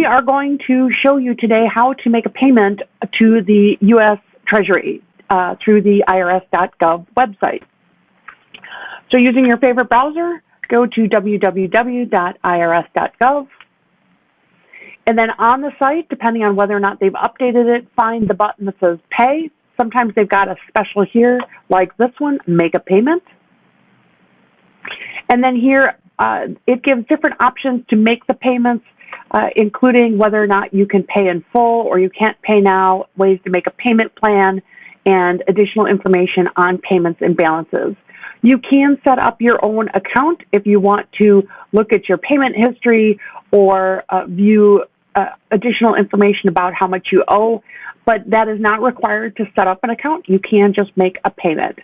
We are going to show you today how to make a payment to the U.S. Treasury through the IRS.gov website. So using your favorite browser, go to www.irs.gov. And then on the site, depending on whether or not they've updated it, find the button that says Pay. Sometimes they've got a special here, like this one, Make a Payment. And then here, it gives different options to make the payments, including whether or not you can pay in full or you can't pay now, ways to make a payment plan, and additional information on payments and balances. You can set up your own account if you want to look at your payment history or view additional information about how much you owe, but that is not required to set up an account. You can just make a payment.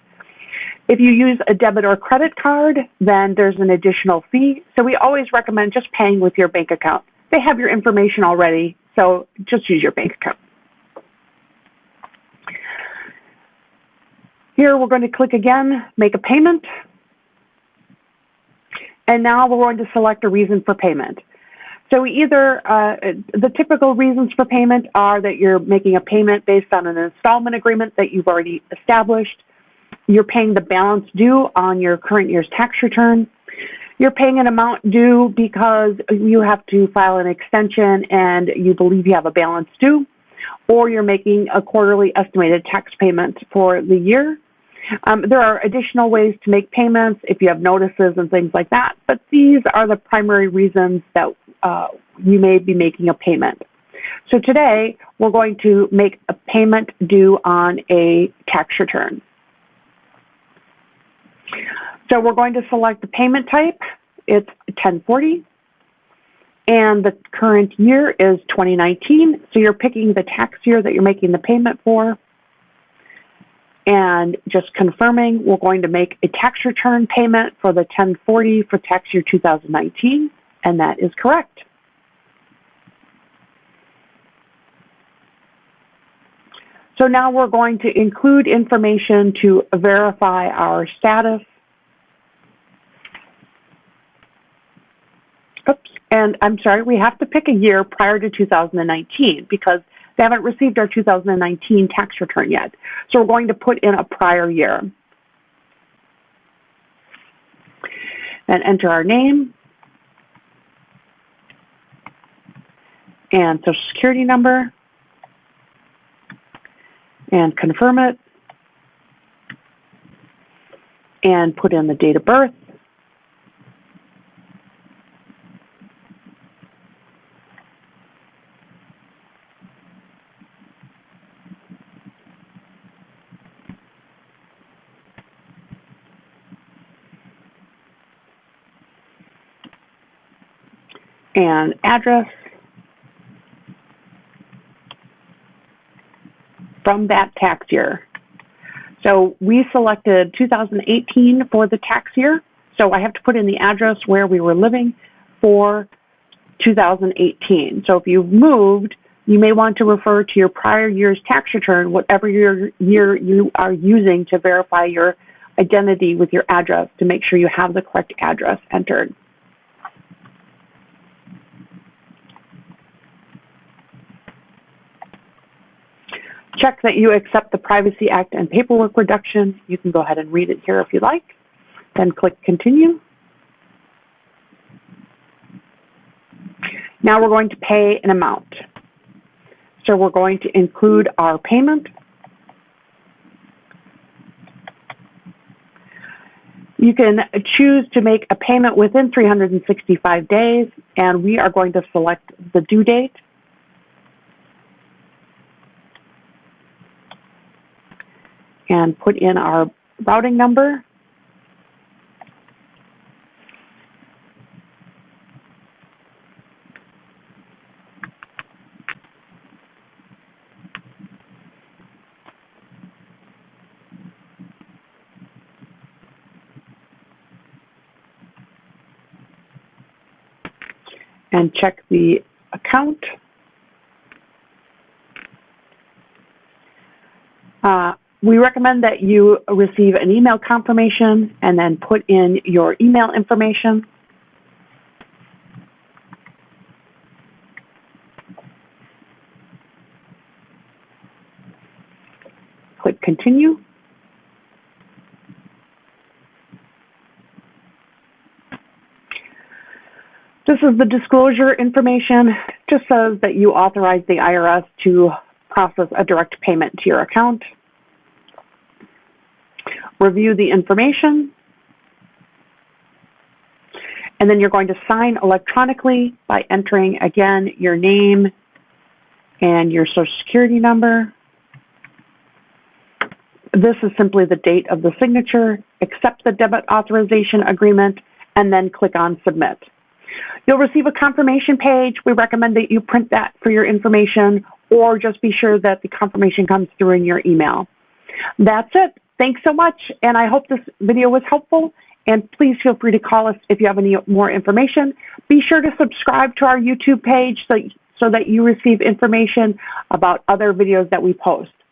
If you use a debit or credit card, then there's an additional fee. So we always recommend just paying with your bank account. They have your information already, so just use your bank account. Here we're going to click again, Make a Payment. And now we're going to select a reason for payment. So either the typical reasons for payment are that you're making a payment based on an installment agreement that you've already established. You're paying the balance due on your current year's tax return. You're paying an amount due because you have to file an extension and you believe you have a balance due, or you're making a quarterly estimated tax payment for the year. There are additional ways to make payments if you have notices and things like that, but these are the primary reasons that you may be making a payment. So today, we're going to make a payment due on a tax return. So we're going to select the payment type. It's 1040, and the current year is 2019. So you're picking the tax year that you're making the payment for. And just confirming, we're going to make a tax return payment for the 1040 for tax year 2019, and that is correct. So now we're going to include information to verify our status. Oops, and I'm sorry, we have to pick a year prior to 2019 because they haven't received our 2019 tax return yet. So we're going to put in a prior year. And enter our name and Social Security number and confirm it and put in the date of birth. And address from that tax year. So we selected 2018 for the tax year, so I have to put in the address where we were living for 2018. So if you've moved, you may want to refer to your prior year's tax return, whatever year you are using to verify your identity with your address to make sure you have the correct address entered. Check that you accept the Privacy Act and paperwork reduction. You can go ahead and read it here if you like. Then click Continue. Now we're going to pay an amount. So we're going to include our payment. You can choose to make a payment within 365 days, and we are going to select the due date. And put in our routing number. And check the account. We recommend that you receive an email confirmation and then put in your email information. Click Continue. This is the disclosure information. It just says that you authorize the IRS to process a direct payment to your account. Review the information. And then you're going to sign electronically by entering, again, your name and your Social Security number. This is simply the date of the signature. Accept the debit authorization agreement, and then click on Submit. You'll receive a confirmation page. We recommend that you print that for your information, or just be sure that the confirmation comes through in your email. That's it. Thanks so much, and I hope this video was helpful. And please feel free to call us if you have any more information. Be sure to subscribe to our YouTube page so that you receive information about other videos that we post.